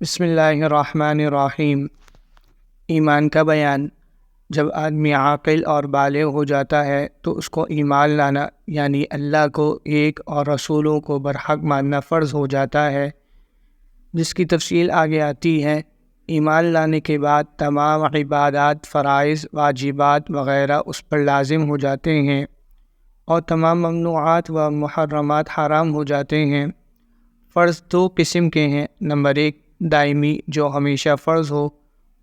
بسم اللہ الرحمن الرحیم۔ ایمان کا بیان۔ جب آدمی عاقل اور بالغ ہو جاتا ہے تو اس کو ایمان لانا یعنی اللہ کو ایک اور رسولوں کو برحق ماننا فرض ہو جاتا ہے، جس کی تفصیل آگے آتی ہے۔ ایمان لانے کے بعد تمام عبادات، فرائض، واجبات وغیرہ اس پر لازم ہو جاتے ہیں اور تمام ممنوعات و محرمات حرام ہو جاتے ہیں۔ فرض دو قسم کے ہیں۔ نمبر 1 دائمی، جو ہمیشہ فرض ہو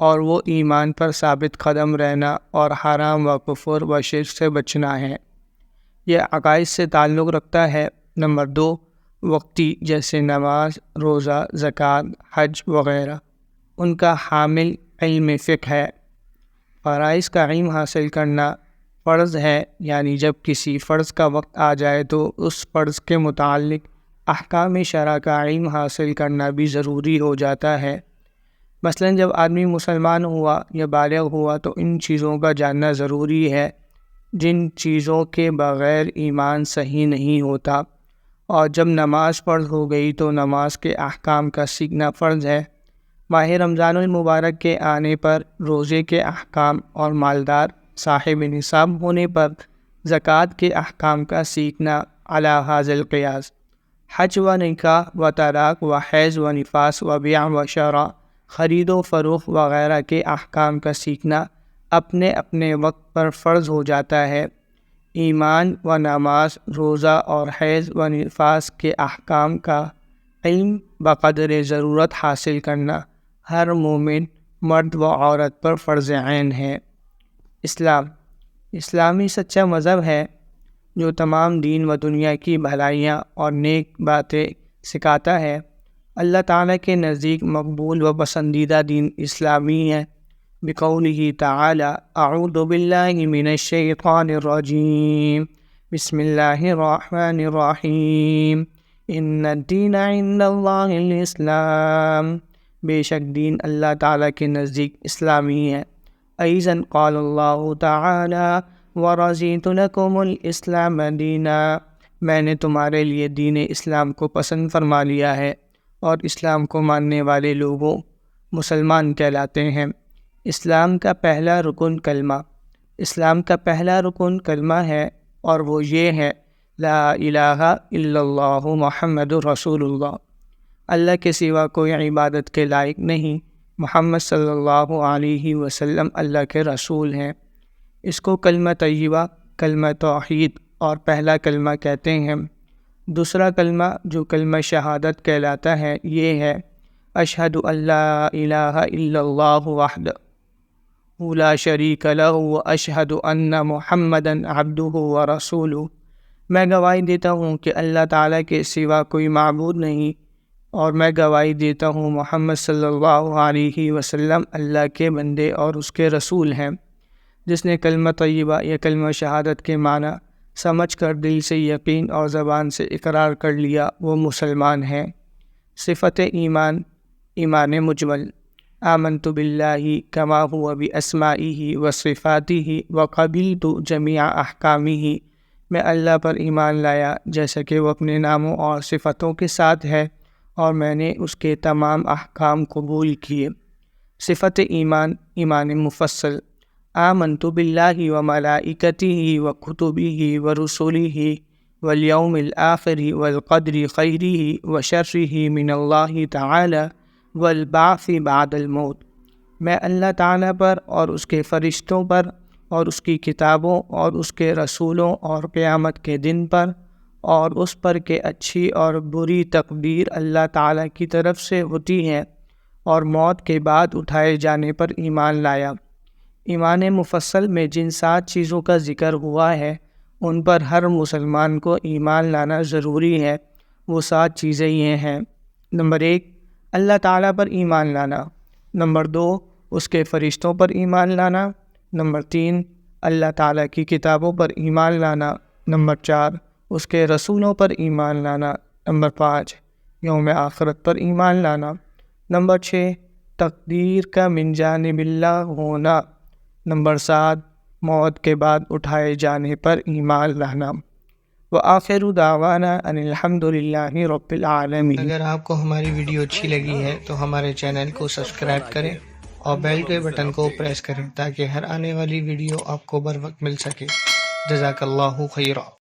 اور وہ ایمان پر ثابت قدم رہنا اور حرام و کفر و شرک سے بچنا ہے، یہ عقائد سے تعلق رکھتا ہے۔ نمبر 2 وقتی، جیسے نماز، روزہ، زکوٰۃ، حج وغیرہ، ان کا حامل علم فقہ ہے۔ فرائض کا علم حاصل کرنا فرض ہے، یعنی جب کسی فرض کا وقت آ جائے تو اس فرض کے متعلق احکام شرع کا علم حاصل کرنا بھی ضروری ہو جاتا ہے۔ مثلا جب آدمی مسلمان ہوا یا بالغ ہوا تو ان چیزوں کا جاننا ضروری ہے جن چیزوں کے بغیر ایمان صحیح نہیں ہوتا، اور جب نماز فرض ہو گئی تو نماز کے احکام کا سیکھنا فرض ہے۔ ماہ رمضان المبارک کے آنے پر روزے کے احکام اور مالدار صاحب نصاب ہونے پر زکوٰۃ کے احکام کا سیکھنا علی ھذا القیاس۔ حج و نکاح و طلاق و حیض و نفاس و بیع و شراء، خرید و فروخت وغیرہ کے احکام کا سیکھنا اپنے اپنے وقت پر فرض ہو جاتا ہے۔ ایمان و نماز، روزہ اور حیض و نفاس کے احکام کا علم بقدر ضرورت حاصل کرنا ہر مومن مرد و عورت پر فرض عین ہے۔ اسلامی سچا مذہب ہے جو تمام دین و دنیا کی بھلائیاں اور نیک باتیں سکھاتا ہے۔ اللہ تعالیٰ کے نزدیک مقبول و پسندیدہ دین اسلامی ہے۔ بقولہ تعالی اعوذ باللہ من الشیطان الرجیم، بسم اللہ الرحمن الرحیم، ان الدین عند اللہ الاسلام، بے شک دین اللہ تعالیٰ کے نزدیک اسلامی ہے۔ ایضاً قال اللہ تعالی وَرَضِيتُ لَكُمُ الْإِسْلَامَ دِينًا، میں نے تمہارے لیے دین اسلام کو پسند فرما لیا ہے، اور اسلام کو ماننے والے لوگوں مسلمان کہلاتے ہیں۔ اسلام کا پہلا رکن کلمہ ہے، اور وہ یہ ہے لا الہ الا اللہ محمد رسول اللہ، اللہ کے سوا کوئی عبادت کے لائق نہیں، محمد صلی اللہ علیہ وسلم اللہ کے رسول ہیں۔ اس کو کلمہ طیبہ، کلمہ توحید اور پہلا کلمہ کہتے ہیں۔ دوسرا کلمہ جو کلمہ شہادت کہلاتا ہے یہ ہے اشہد ان لا الہ الا اللہ وحدہ لا شریک لہ واشہد ان محمدا عبدہ ورسولہ، میں گواہی دیتا ہوں کہ اللہ تعالیٰ کے سوا کوئی معبود نہیں، اور میں گواہی دیتا ہوں محمد صلی اللہ علیہ وسلم اللہ کے بندے اور اس کے رسول ہیں۔ جس نے کلمہ طیبہ یا کلمہ شہادت کے معنی سمجھ کر دل سے یقین اور زبان سے اقرار کر لیا وہ مسلمان ہے۔ صفت ایمان مجمل، آمنت باللہ کما هو باسمائہ وصفاتہ وقبلت جمیع احکامہ، میں اللہ پر ایمان لایا جیسا کہ وہ اپنے ناموں اور صفتوں کے ساتھ ہے، اور میں نے اس کے تمام احکام قبول کیے۔ صفت ایمان مفصل، آمنت باللہ وملائکتہ وکتبہ ورسلہ والیوم الآخر والقدر خیرہ وشرہ من اللہ تعالی والبعث بعد الموت، میں اللہ تعالیٰ پر اور اس کے فرشتوں پر اور اس کی کتابوں اور اس کے رسولوں اور قیامت کے دن پر اور اس پر کہ اچھی اور بری تقدیر اللہ تعالیٰ کی طرف سے ہوتی ہے، اور موت کے بعد اٹھائے جانے پر ایمان لایا۔ ایمان مفصل میں جن 7 چیزوں کا ذکر ہوا ہے ان پر ہر مسلمان کو ایمان لانا ضروری ہے۔ وہ 7 چیزیں یہ ہیں۔ نمبر 1 اللہ تعالیٰ پر ایمان لانا۔ نمبر 2 اس کے فرشتوں پر ایمان لانا۔ نمبر 3 اللہ تعالیٰ کی کتابوں پر ایمان لانا۔ نمبر 4 اس کے رسولوں پر ایمان لانا۔ نمبر 5 یوم آخرت پر ایمان لانا۔ نمبر 6 تقدیر کا من جانب اللہ ہونا۔ نمبر 7 موت کے بعد اٹھائے جانے پر ایمان لانا۔ وآخر دعوانا ان الحمد للہ رب العالمین۔ اگر آپ کو ہماری ویڈیو اچھی لگی ہے تو ہمارے چینل کو سبسکرائب کریں اور بیل کے بٹن کو پریس کریں تاکہ ہر آنے والی ویڈیو آپ کو بر وقت مل سکے۔ جزاک اللہ خیرہ۔